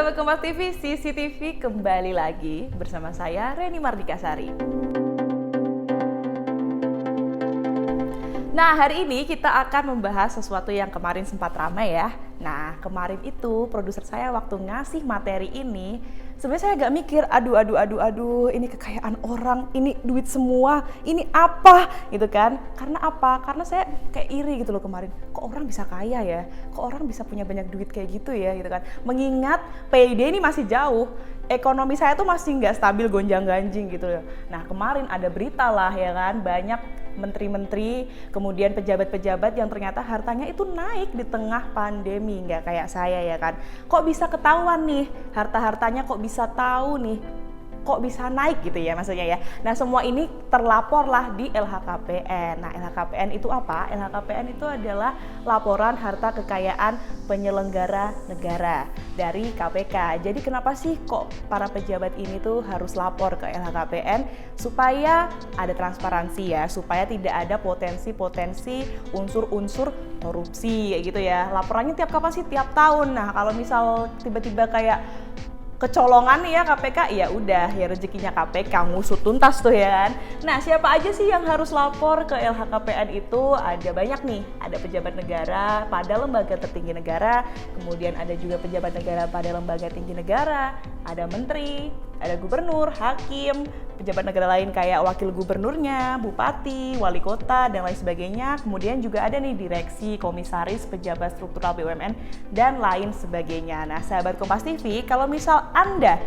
Sobat Kompas TV, CCTV kembali lagi bersama saya Reni Mardikasari. Nah, hari ini kita akan membahas sesuatu yang kemarin sempat ramai ya. Nah, kemarin itu produser saya waktu ngasih materi ini, sebenarnya saya agak mikir, aduh, ini kekayaan orang, ini duit semua, ini apa gitu kan. Karena apa? Karena saya kayak iri gitu loh kemarin, kok orang bisa kaya ya, kok orang bisa punya banyak duit kayak gitu ya gitu kan. Mengingat PID ini masih jauh, ekonomi saya tuh masih nggak stabil, gonjang-ganjing gitu loh. Nah, kemarin ada berita lah ya kan, banyak menteri-menteri, kemudian pejabat-pejabat yang ternyata hartanya itu naik di tengah pandemi, nggak kayak saya ya kan. Kok bisa ketahuan nih, harta-hartanya kok bisa tahu nih, kok bisa naik gitu ya maksudnya ya. Nah, semua ini terlapor lah di LHKPN. Nah, LHKPN itu apa? LHKPN itu adalah laporan harta kekayaan penyelenggara negara dari KPK. Jadi kenapa sih kok para pejabat ini tuh harus lapor ke LHKPN? Supaya ada transparansi ya, supaya tidak ada potensi-potensi unsur-unsur korupsi kayak gitu ya. Laporannya tiap kapan sih? Tiap tahun. Nah, kalau misal tiba-tiba kayak kecolongan nih ya KPK, ya udah ya rezekinya KPK ngusut tuntas tuh ya kan. Nah, siapa aja sih yang harus lapor ke LHKPN itu? Ada banyak nih, ada pejabat negara pada lembaga tertinggi negara, kemudian ada juga pejabat negara pada lembaga tinggi negara, ada menteri, ada gubernur, hakim, pejabat negara lain kayak wakil gubernurnya, bupati, wali kota, dan lain sebagainya. Kemudian juga ada nih direksi, komisaris, pejabat struktural BUMN, dan lain sebagainya. Nah, sahabat Kompas TV, kalau misal Anda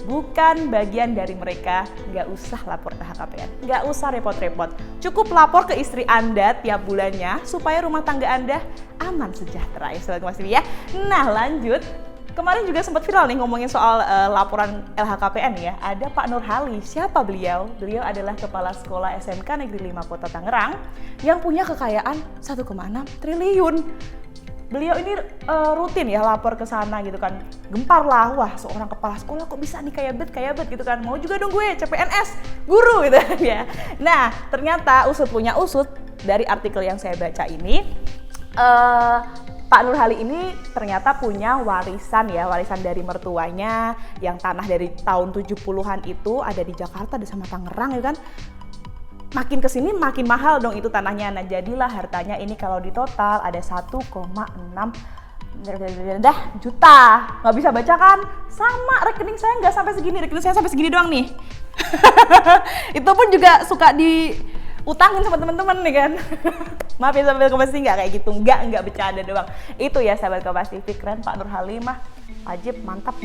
bukan bagian dari mereka, nggak usah lapor ke LHKPN, nggak usah repot-repot. Cukup lapor ke istri Anda tiap bulannya, supaya rumah tangga Anda aman sejahtera ya sahabat Kompas TV ya. Nah, lanjut. Kemarin juga sempat viral nih ngomongin soal laporan LHKPN ya. Ada Pak Nurhali. Siapa beliau? Beliau adalah Kepala Sekolah SMK Negeri 5 Kota Tangerang yang punya kekayaan 1,6 triliun. Beliau ini rutin ya lapor ke sana gitu kan. Gempar lah, wah seorang kepala sekolah kok bisa nih kaya bet gitu kan. Mau juga dong gue CPNS, guru gitu ya. Nah, ternyata usut punya usut dari artikel yang saya baca ini, Pak Nurhali ini ternyata punya warisan dari mertuanya yang tanah dari tahun 70-an itu ada di Jakarta, ada sama Tangerang ya kan. Makin kesini makin mahal dong itu tanahnya. Nah, jadilah hartanya ini kalau di total ada 1,6 juta. Nggak bisa baca kan? Sama, rekening saya nggak sampai segini, rekening saya sampai segini doang nih. Itu pun juga suka diutangin sama teman-teman nih kan. Maaf ya sahabat Kompas TV, nggak kayak gitu, nggak bercanda doang. Itu ya sahabat Kompas TV, keren Pak Nurhali mah, wajib, mantap.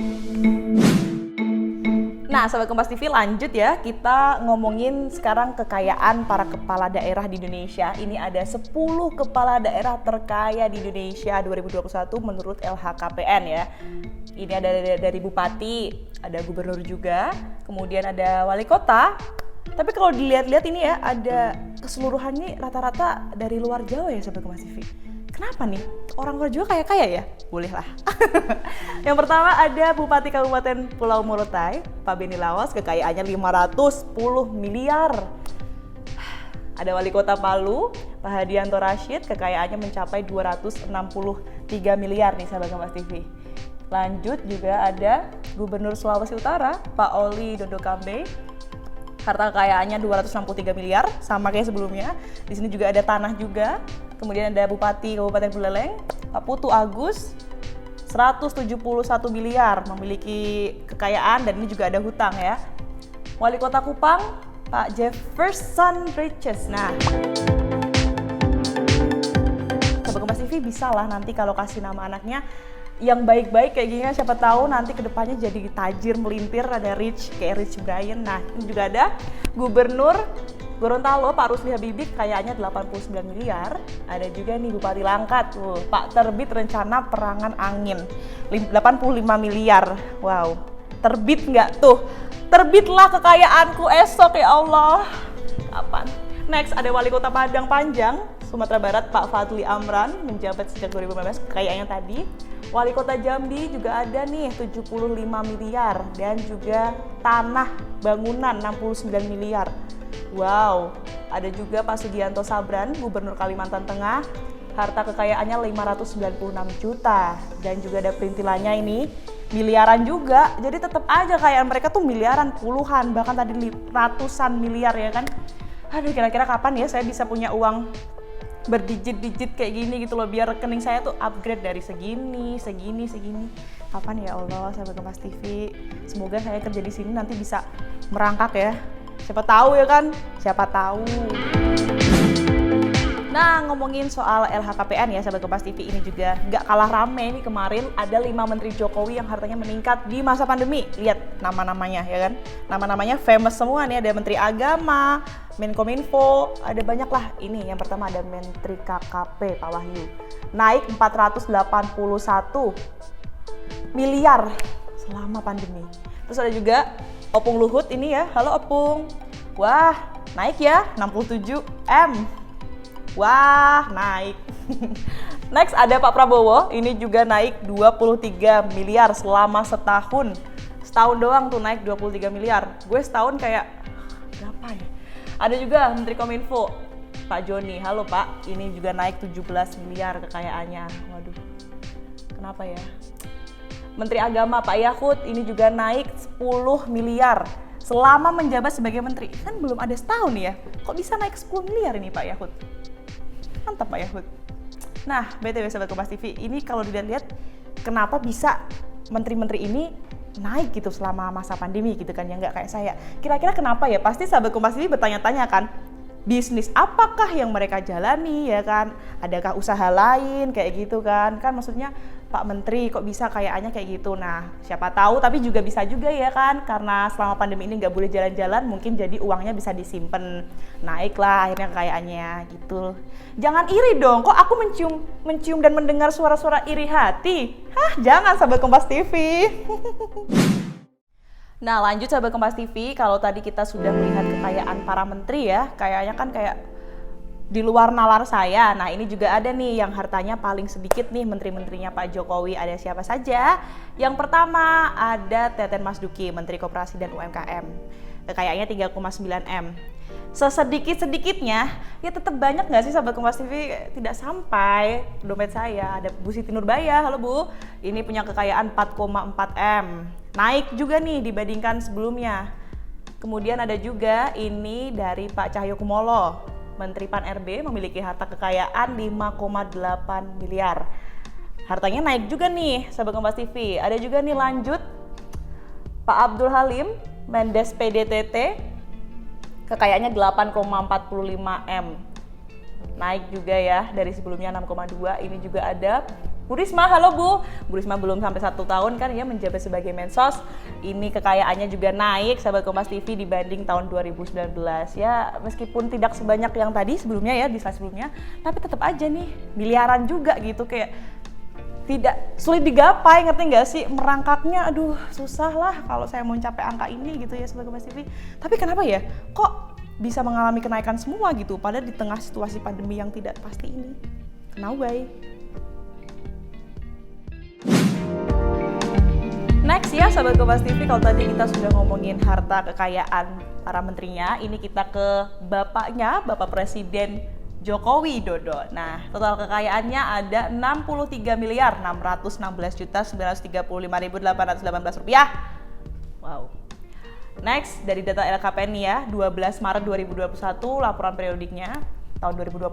Nah, sahabat Kompas TV, lanjut ya, kita ngomongin sekarang kekayaan para kepala daerah di Indonesia. Ini ada 10 kepala daerah terkaya di Indonesia 2021 menurut LHKPN ya. Ini ada dari bupati, ada gubernur juga, kemudian ada wali kota. Tapi kalau dilihat-lihat ini ya, ada keseluruhannya rata-rata dari luar Jawa ya sahabat Kompas TV. Kenapa nih? Orang luar Jawa kaya-kaya ya? Boleh lah. Yang pertama ada Bupati Kabupaten Pulau Morotai, Pak Beni Lawas, kekayaannya 510 miliar. Ada Wali Kota Palu, Pak Hadianto Rashid, kekayaannya mencapai 263 miliar nih sahabat Kompas TV. Lanjut juga ada Gubernur Sulawesi Utara, Pak Oli Dondo Kambe, harta kekayaannya 263 miliar, sama kayak sebelumnya. Di sini juga ada tanah juga. Kemudian ada Bupati Kabupaten Buleleng, Pak Putu Agus, 171 miliar, memiliki kekayaan dan ini juga ada hutang ya. Wali Kota Kupang, Pak Jefferson Riches. Nah, sahabat Kompas TV bisa lah nanti kalau kasih nama anaknya yang baik-baik kayak gini, siapa tahu nanti kedepannya jadi tajir melintir, ada rich kayak Rich Brian. Nah, ini juga ada Gubernur Gorontalo Pak Rusli Habibie, kekayaannya 89 miliar. Ada juga nih Bupati Langkat, Pak Terbit Rencana Perangan Angin, 85 miliar. Wow, terbit nggak tuh? Terbitlah kekayaanku esok ya Allah. Kapan? Next ada Wali Kota Padang Panjang, Sumatera Barat, Pak Fadli Amran, menjabat sejak 2015, kekayaannya tadi. Wali Kota Jambi juga ada nih 75 miliar dan juga tanah bangunan 69 miliar. Wow, ada juga Pak Sugianto Sabran, Gubernur Kalimantan Tengah, harta kekayaannya 596 juta dan juga ada perintilannya ini miliaran juga. Jadi tetap aja kekayaan mereka tuh miliaran, puluhan, bahkan tadi ratusan miliar ya kan. Aduh, kira-kira kapan ya saya bisa punya uang berdijit-dijit kayak gini gitu loh, biar rekening saya tuh upgrade dari segini. Kapan ya Allah, sahabat Kompas TV. Semoga saya kerja di sini nanti bisa merangkak ya. Siapa tahu ya kan? Siapa tahu. Nah, ngomongin soal LHKPN ya sahabat Kompas TV, ini juga nggak kalah rame nih kemarin. Ada 5 menteri Jokowi yang hartanya meningkat di masa pandemi. Lihat nama-namanya ya kan, nama-namanya famous semua nih. Ada Menteri Agama, Menkominfo, ada banyak lah. Ini yang pertama ada Menteri KKP Pak Wahyu, naik 481 miliar selama pandemi. Terus ada juga Opung Luhut ini ya, halo Opung. Wah, naik ya 67 M. Wah, naik. Next ada Pak Prabowo, ini juga naik 23 miliar selama setahun. Setahun doang tuh naik 23 miliar. Gue setahun kayak berapa ya? Ada juga Menteri Kominfo, Pak Joni. Halo Pak, ini juga naik 17 miliar kekayaannya. Waduh, kenapa ya? Menteri Agama Pak Yakut, ini juga naik 10 miliar selama menjabat sebagai menteri. Kan belum ada setahun ya, kok bisa naik 10 miliar ini Pak Yakut? Mantap Pak Yahud. Nah, BTW sahabat Kompas TV, ini kalau dilihat kenapa bisa menteri-menteri ini naik gitu selama masa pandemi gitu kan, ya nggak kayak saya. Kira-kira kenapa ya? Pasti sahabat Kompas TV bertanya-tanya kan, bisnis apakah yang mereka jalani ya kan? Adakah usaha lain kayak gitu kan? Kan maksudnya Pak Menteri kok bisa kayaknya kayak gitu. Nah, siapa tahu, tapi juga bisa juga ya kan, karena selama pandemi ini nggak boleh jalan-jalan, mungkin jadi uangnya bisa disimpan, naiklah akhirnya kekayaannya gitu. Jangan iri dong, kok aku mencium dan mendengar suara-suara iri hati. Hah, jangan sahabat Kompas TV. Nah, lanjut sahabat Kompas TV, kalau tadi kita sudah melihat kekayaan para menteri ya, kayaknya kan kayak di luar nalar saya. Nah, ini juga ada nih yang hartanya paling sedikit nih, menteri-menterinya Pak Jokowi. Ada siapa saja? Yang pertama ada Teten Mas Duki, Menteri Koperasi dan UMKM. Kekayaannya 3,9 M. Sesedikit-sedikitnya, ya tetap banyak nggak sih sahabat Kompas TV? Tidak sampai dompet saya. Ada Bu Siti Nurbaya, halo Bu. Ini punya kekayaan 4,4 M. Naik juga nih dibandingkan sebelumnya. Kemudian ada juga ini dari Pak Cahyokumolo, Menteri Pan-RB, memiliki harta kekayaan 5,8 miliar. Hartanya naik juga nih, sahabat Kompas TV. Ada juga nih lanjut, Pak Abdul Halim, Mendes PDTT, kekayaannya 8,45 M. Naik juga ya, dari sebelumnya 6,2. Ini juga ada Bu Risma, halo Bu. Bu Risma belum sampai 1 tahun kan ya menjabat sebagai Mensos. Ini kekayaannya juga naik sahabat Kompas TV dibanding tahun 2019. Ya meskipun tidak sebanyak yang tadi sebelumnya ya, di slide sebelumnya, tapi tetap aja nih miliaran juga gitu, kayak tidak sulit digapai, ngerti nggak sih? Merangkaknya aduh susah lah kalau saya mau capai angka ini gitu ya sahabat Kompas TV. Tapi kenapa ya kok bisa mengalami kenaikan semua gitu padahal di tengah situasi pandemi yang tidak pasti ini? Kenapa? Next ya sahabat Kompas TV, kalau tadi kita sudah ngomongin harta kekayaan para menterinya, ini kita ke bapaknya, Bapak Presiden Joko Widodo. Nah, total kekayaannya ada 63 miliar 616 juta 935.818 rupiah. Wow. Next, dari data LHKPN ya, 12 Maret 2021 laporan periodiknya tahun 2020.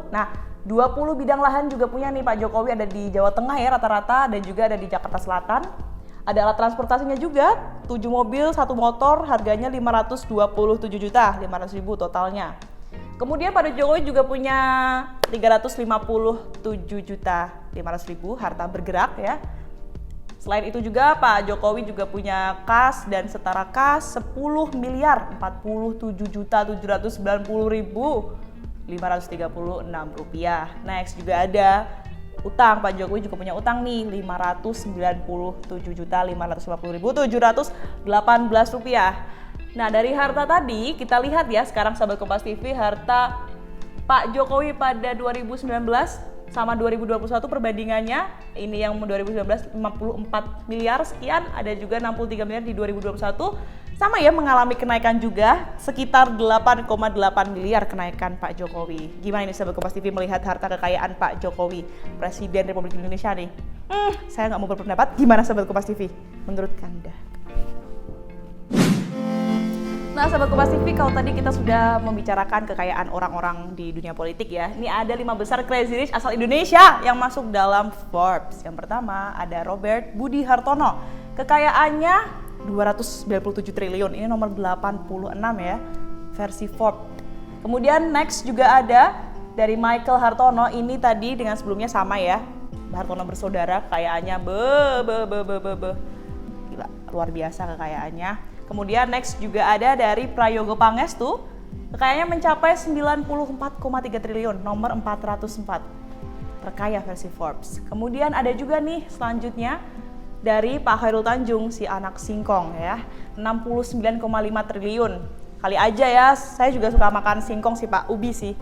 Nah, 20 bidang lahan juga punya nih Pak Jokowi, ada di Jawa Tengah ya rata-rata, dan juga ada di Jakarta Selatan. Ada alat transportasinya juga, 7 mobil, 1 motor, harganya 527 juta 500.000 totalnya. Kemudian Pak Jokowi juga punya 357 juta 500.000 harta bergerak ya. Selain itu juga Pak Jokowi juga punya kas dan setara kas 10 miliar 47 juta 790.536 rupiah. Next juga ada utang, Pak Jokowi juga punya utang nih 597.550.718 rupiah. Nah, dari harta tadi kita lihat ya sekarang sahabat Kompas TV, harta Pak Jokowi pada 2019 sama 2021 perbandingannya, ini yang 2019 54 miliar sekian, ada juga 63 miliar di 2021. sama ya mengalami kenaikan juga sekitar 8,8 miliar kenaikan Pak Jokowi. Gimana ini sahabat Kompas TV melihat harta kekayaan Pak Jokowi, Presiden Republik Indonesia nih? Saya nggak mau berpendapat. Gimana sahabat Kompas TV? Menurut Anda? Nah sahabat Kompas TV, kalau tadi kita sudah membicarakan kekayaan orang-orang di dunia politik ya, ini ada 5 besar crazy rich asal Indonesia yang masuk dalam Forbes. Yang pertama ada Robert Budi Hartono, kekayaannya 297 triliun, ini nomor 86 ya, versi Forbes. Kemudian next juga ada dari Michael Hartono, ini tadi dengan sebelumnya sama ya, Hartono bersaudara, kekayaannya gila, luar biasa kekayaannya. Kemudian next juga ada dari Prayogo Pangestu, kekayaannya mencapai 94,3 triliun, nomor 404, terkaya versi Forbes. Kemudian ada juga nih selanjutnya dari Pak Khairul Tanjung, si anak singkong ya, 69,5 triliun. Kali aja ya, saya juga suka makan singkong sih Pak, ubi sih.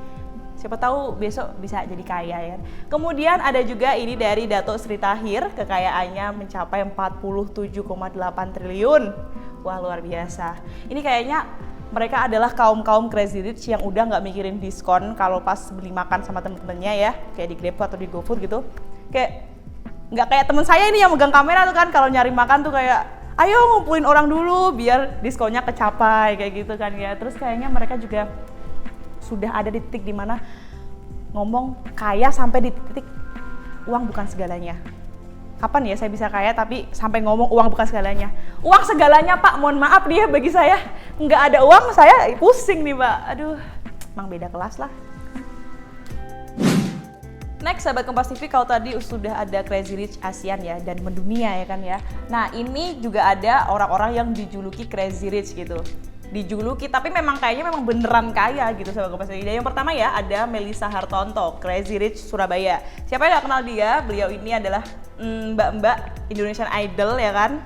Siapa tahu besok bisa jadi kaya ya. Kemudian ada juga ini dari Dato Sri Tahir, kekayaannya mencapai 47,8 triliun. Wah luar biasa. Ini kayaknya mereka adalah kaum crazy rich yang udah nggak mikirin diskon kalau pas beli makan sama temen-temennya ya, kayak di GrabFood atau di GoFood gitu. Kayak nggak kayak temen saya ini yang megang kamera tuh kan, kalau nyari makan tuh kayak ayo ngumpulin orang dulu biar diskonnya kecapai kayak gitu kan ya. Terus kayaknya mereka juga sudah ada di titik dimana ngomong kaya sampai di titik uang bukan segalanya. Kapan ya saya bisa kaya tapi sampai ngomong uang bukan segalanya? Uang segalanya Pak, mohon maaf dia bagi saya. Nggak ada uang saya pusing nih Pak. Aduh, emang beda kelas lah. Next, sahabat Kompas TV, kalau tadi sudah ada Crazy Rich ASEAN ya, dan mendunia ya kan ya. Nah ini juga ada orang-orang yang dijuluki Crazy Rich gitu. Dijuluki, tapi kayaknya memang beneran kaya gitu sahabat Kompas TV. Yang pertama ya, ada Melissa Hartonto, Crazy Rich Surabaya. Siapa yang gak kenal dia? Beliau ini adalah mbak-mbak Indonesian Idol ya kan.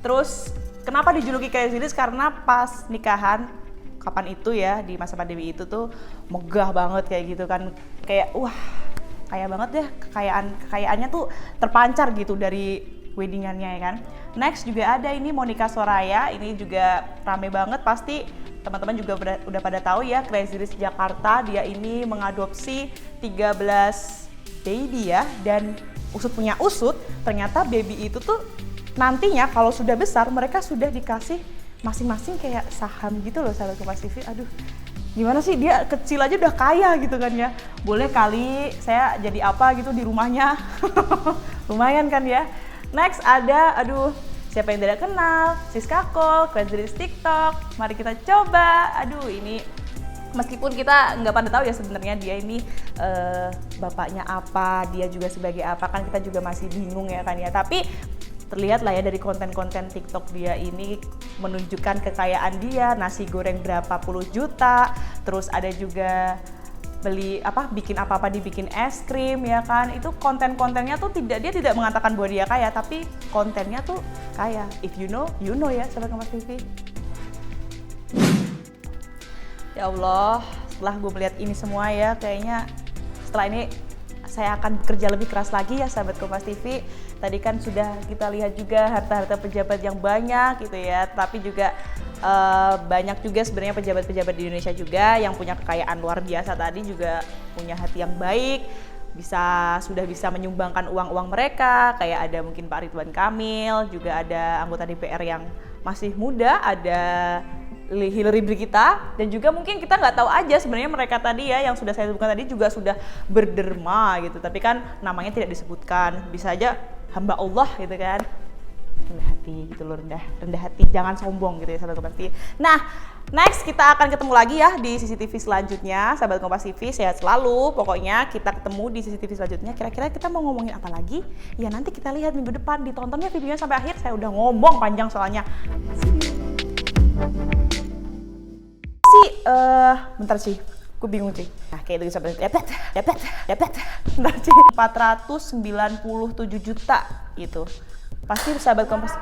Terus kenapa dijuluki Crazy Rich? Karena pas nikahan, kapan itu ya, di masa pandemi itu tuh megah banget kayak gitu kan. Kayak wah, kaya banget deh, kekayaannya tuh terpancar gitu dari weddingannya ya kan. Next juga ada ini Monica Soraya, ini juga rame banget, pasti teman-teman juga udah pada tahu ya, Crazy Rich Jakarta. Dia ini mengadopsi 13 baby ya, dan usut punya usut, ternyata baby itu tuh nantinya kalau sudah besar mereka sudah dikasih masing-masing kayak saham gitu loh sahabat Kompas TV. Aduh, gimana sih dia kecil aja udah kaya gitu kan ya. Boleh kali saya jadi apa gitu di rumahnya. Lumayan kan ya. Next ada, aduh siapa yang tidak kenal, Siska Cole, Crazy Rich TikTok. Mari kita coba. Aduh ini meskipun kita nggak pada tahu ya sebenarnya dia ini bapaknya apa, dia juga sebagai apa, kan kita juga masih bingung ya kan ya. Tapi terlihat lah ya dari konten-konten TikTok dia ini menunjukkan kekayaan dia, nasi goreng berapa puluh juta, terus ada juga bikin apa-apa dibikin es krim ya kan. Itu konten-kontennya tuh dia tidak mengatakan bahwa dia kaya, tapi kontennya tuh kaya. If you know ya sahabat Kompas TV. Ya Allah, setelah gue melihat ini semua ya, kayaknya setelah ini saya akan bekerja lebih keras lagi ya sahabat Kompas TV. Tadi kan sudah kita lihat juga harta-harta pejabat yang banyak gitu ya, tapi juga banyak juga sebenarnya pejabat-pejabat di Indonesia juga yang punya kekayaan luar biasa, tadi juga punya hati yang baik, sudah bisa menyumbangkan uang-uang mereka, kayak ada mungkin Pak Ridwan Kamil, juga ada anggota DPR yang masih muda, ada Hillary Brigita, dan juga mungkin kita nggak tahu aja sebenarnya mereka tadi ya yang sudah saya sebutkan tadi juga sudah berderma gitu, tapi kan namanya tidak disebutkan, bisa aja hamba Allah gitu kan, rendah hati gitu loh, rendah hati, jangan sombong gitu ya sahabat Kompas TV. Nah next kita akan ketemu lagi ya di CCTV selanjutnya sahabat Kompas TV, sehat selalu, pokoknya kita ketemu di CCTV selanjutnya. Kira-kira kita mau ngomongin apa lagi ya, nanti kita lihat minggu depan, ditontonnya videonya sampai akhir, saya udah ngomong panjang soalnya. Bentar sih, gue bingung sih. Nah kayak itu sampai bentar sih, 497 juta gitu. Pasti sahabat Kompas.